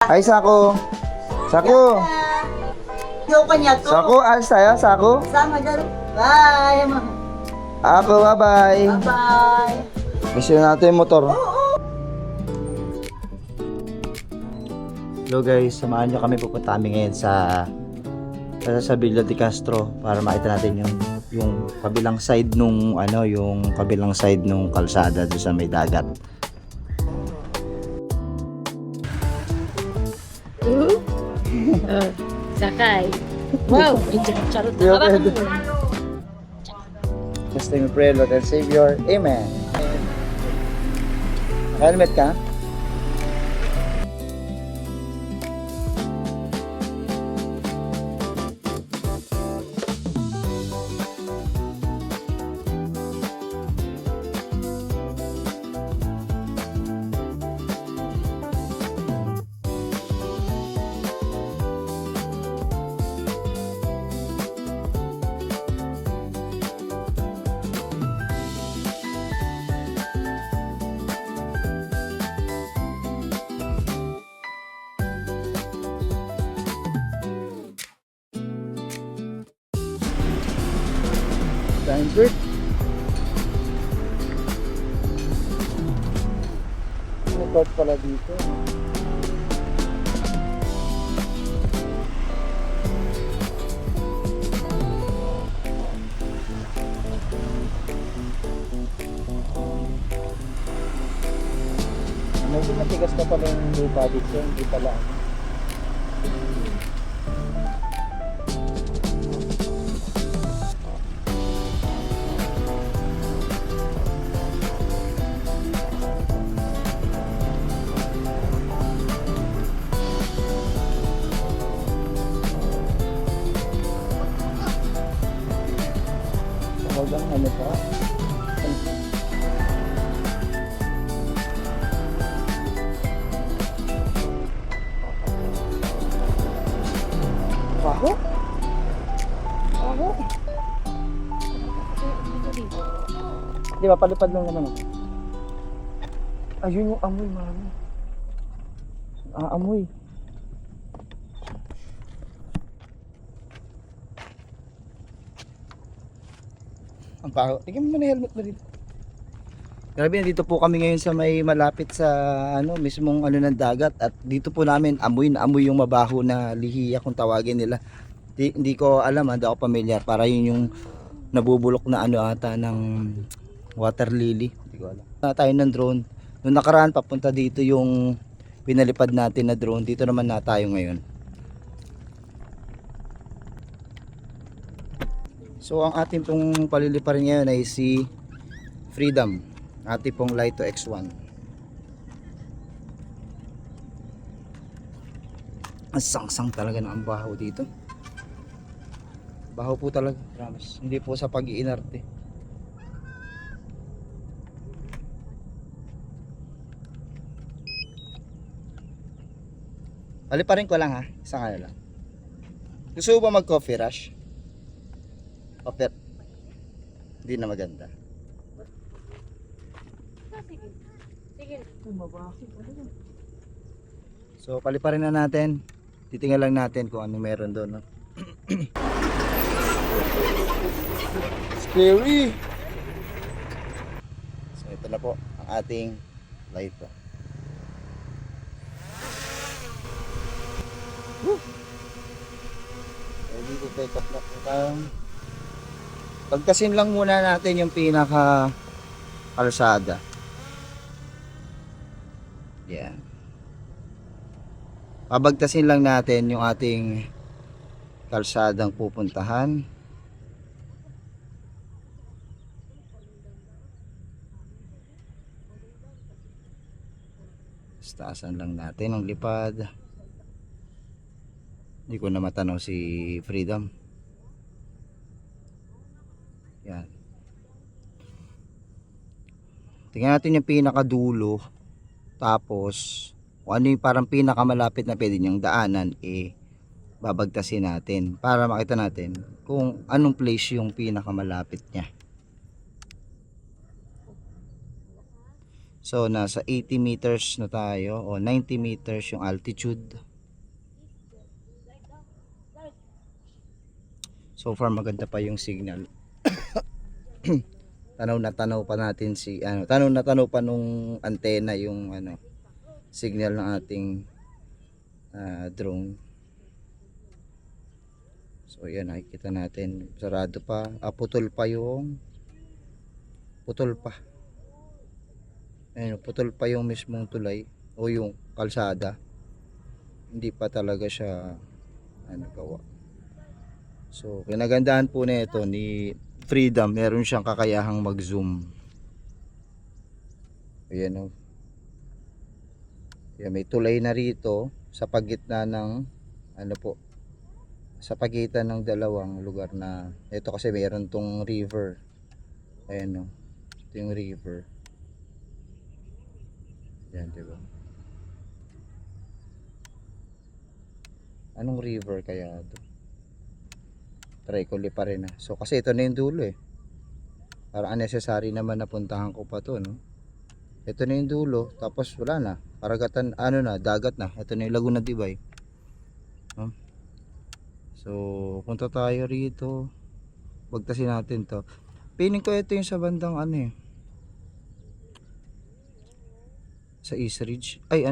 Ay, Sako. Sako. Ayoko niya to. Sako, alis tayo, Sako. Sama dyan. Bye. Ako, bye-bye. Bye-bye. Miss na natin yung motor. Hello guys, samahan nyo kami, pupunta kami ngayon sa Villa de Castro para makita natin yung kabilang side nung yung kabilang side nung kalsada doon sa may dagat. Sakay. Wow! Charot na ka ba? Just name pray, Lord and Savior. Amen. Helmet ka? Stanford. May court pala dito. Medyo matigas na pala yung lupa dito, hindi pala. Hanggang ano pa? Baho? Baho? Di ba, palipad lang naman ako. Ayun yung amoy, mami. Amoy. Ang baho. Tingnan mo na yung helmet mo dito. Grabe, dito po kami ngayon sa may malapit sa mismong ng dagat, at dito po namin amoy na amoy yung mabaho na lihiya kung tawagin nila. Hindi ko alam, hindi ako pamilyar. Para yun yung nabubulok na ata ng water lily. Hindi ko alam. Tayo ng drone. Noong nakaraan papunta dito yung pinalipad natin na drone. Dito naman na tayo ngayon. So ang ating pong paliliparin ngayon ay si Freedom, ating pong Lito X1. Ang sangsang talaga ng baho dito. Baho po talaga, promise. Hindi po sa pag-iinarte. Paliparin ko lang ha, isang lang. Gusto mo ba mag coffee rush? Offer. Hindi na maganda. So paliparin na natin. Titingnan lang natin kung ano meron doon, no? Scary. So ito na po ang ating Lito. Ready to take off na po tayo. Pagtasin lang muna natin yung pinaka kalsada. Yan. Pabagtasin lang natin yung ating kalsadang pupuntahan. Taasan lang natin ang lipad. Hindi ko na matanong si Freedom. Yan. Tingnan natin yung pinakadulo. Tapos kung ano yung parang pinakamalapit na pwede niyang daanan, babagtasin natin para makita natin kung anong place yung pinakamalapit niya. So nasa 80 meters na tayo o 90 meters yung altitude. So far maganda pa yung signal. Tanaw pa natin si tanaw pa nung antena yung signal ng ating drone. So yan, nakikita natin sarado pa, putol pa. Ayun, putol pa yung mismong tulay o yung kalsada. Hindi pa talaga siya gawa. So kinagandahan po nito ni Freedom, meron siyang kakayahang mag-zoom. Ayan o. Ayan, may tulay na rito sa pagitan ng sa pagitan ng dalawang lugar na ito, kasi meron tong river. Ayan o. Ito yung river. Yan, diba? Anong river kaya ito? Trecoli pa rin So kasi ito na yung dulo Para unnecessary naman na puntahan ko pa to, no? Ito na yung dulo, tapos wala na. Karagatan, dagat na. Ito na yung Laguna de Bay. So punta tayo rito. Bagtasin natin to. Piling ko ito yung sa bandang sa East Ridge. Ay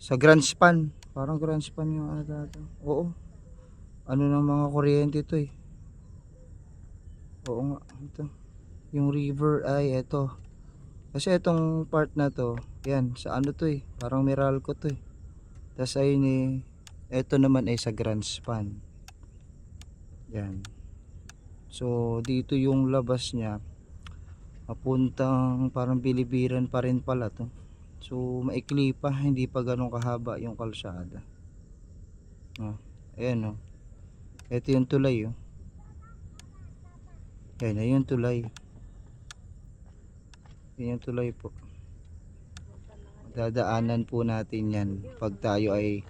sa Grand Span. Parang Grand Span yung dito. Oo. Ng mga kuryente ito Oo nga, ito. Yung river ay ito. Kasi itong part na to, yan, sa to parang Meralco to Tapos ayun ito naman ay sa Grand Span. Yan. So dito yung labas niya, papuntang parang Bilibiran pa rin pala to. So maikli pa, hindi pa ganun kahaba yung kalsada. Ayan ito yung tulay Yan na yung tulay. Yan yung tulay po. Dadaanan po natin yan pag tayo ay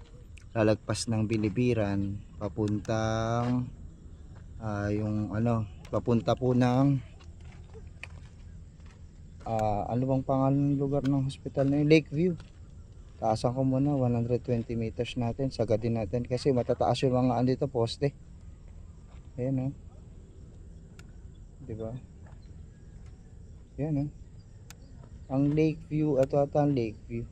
lalagpas ng Bilibiran papuntang papunta po ng ano bang pangalan ng lugar ng hospital na yun? Lakeview. Taasan ko muna 120 meters natin, sagadin natin kasi matataas yung mga dito poste. Ayan diba? Ayan ang Lakeview, ito ata ang Lakeview.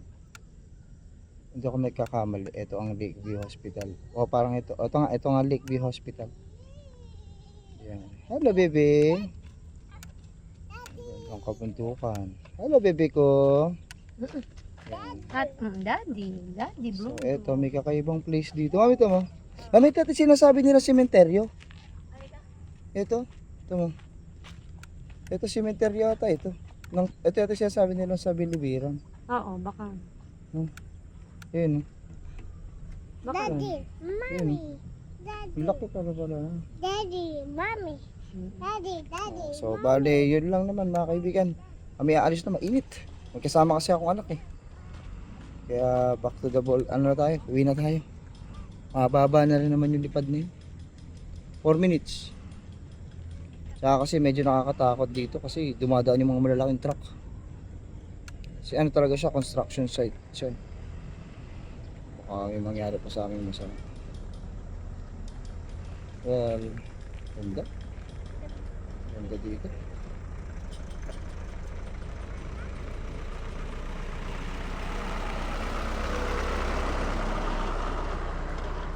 Hindi ako may kakamali. Ito ang Lakeview Hospital. O parang ito nga Lakeview Hospital. Ayan. Hello bebe. Ang kabundukan. Hello bebe ko. At daddy blue. So eto, may kakaibang place dito. Ito mo. May dati sinasabi nila sementeryo. Ito mo. Ito sementeryo ata ito. Ito sinasabi nila sa Bilibiran. Oo, baka. Ayun. Daddy, mommy. Daddy. Laki pala. Daddy, mommy. Daddy. So bale, yun lang naman mga kaibigan. Kami aalis na, mainit. Magkasama kasi akong anak Kaya back to the ball, tayo, uwi na tayo. Mababa na rin naman yung lipad na yun. 4 minutes. Saka kasi medyo nakakatakot dito kasi dumadaan yung mga malalaking truck. Kasi talaga siya, construction site siya. Baka may mangyari pa sa amin masama. Well, ganda dito.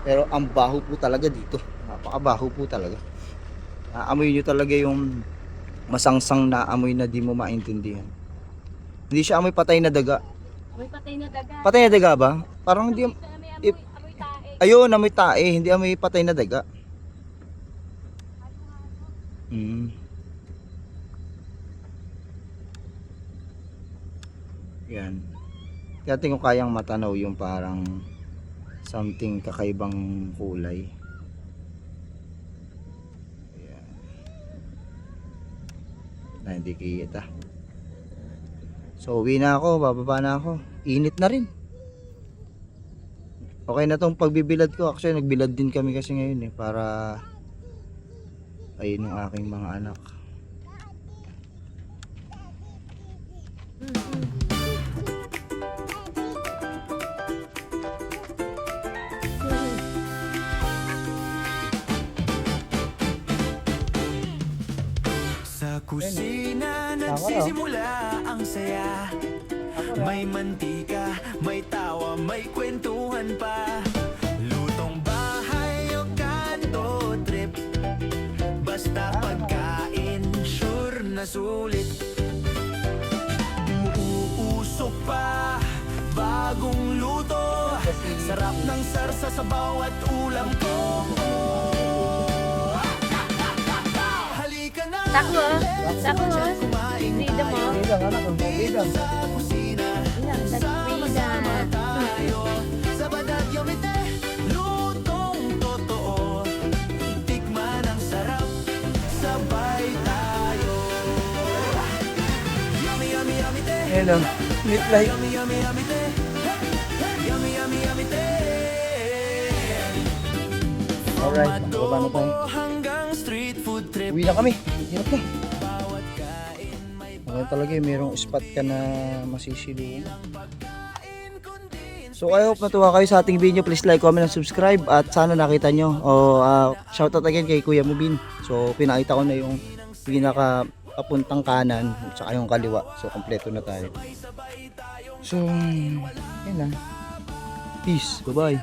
Pero ang baho po talaga dito. Napakabaho po talaga. Amoy nyo talaga yung masangsang na amoy na di mo maintindihan. Hindi siya amoy patay na daga. Amoy patay na daga. Patay na daga ba? Parang hindi Amoy tae. ayun, amoy tae, hindi amoy patay na daga. Yan. Kaya tingin ko kayang matanaw yung parang something kakaibang kulay. Ayan. Na hindi kita. So uwi na ako, bababa na ako. Init na rin. Okay na tong pagbibilad ko. Actually nagbilad din kami kasi ngayon para ayun yung aking mga anak. Nagsisimula ang saya. May mantika, may tawa, may kwentuhan pa. Lutong bahay o kanto trip. Basta pagkain, sure na sulit. Uusok pa, bagong luto. Sarap ng sarsa sa bawat ulam ko. Halika na, Takbo. Takbo. kumain Freedom mo. Bidang, anak ko. Bidang. sa kusina. Ayan, Sama-sama freedom. tayo sa Badagyo Mite. Lutong totoo, tikman ang sarap, sabay tayo. Yummy, yummy, yummy te. Ayan o. Meat like. Yummy, yummy, yummy te. Yummy, yummy, yummy te. Alright, nakababa na tayo. Hanggang street food trip. Uwi na kami. Hirap na. Bawat kain may Okay talaga eh, mayroong spot ka na masisilungan. So I hope natuwa kayo sa ating video. Please like, comment, and subscribe. At sana nakita nyo. Shoutout again kay Kuya Mubin. So pinakita ko na yung pinaka papuntang kanan at saka yung kaliwa. So kompleto na tayo. So yun lang. Peace. Bye bye.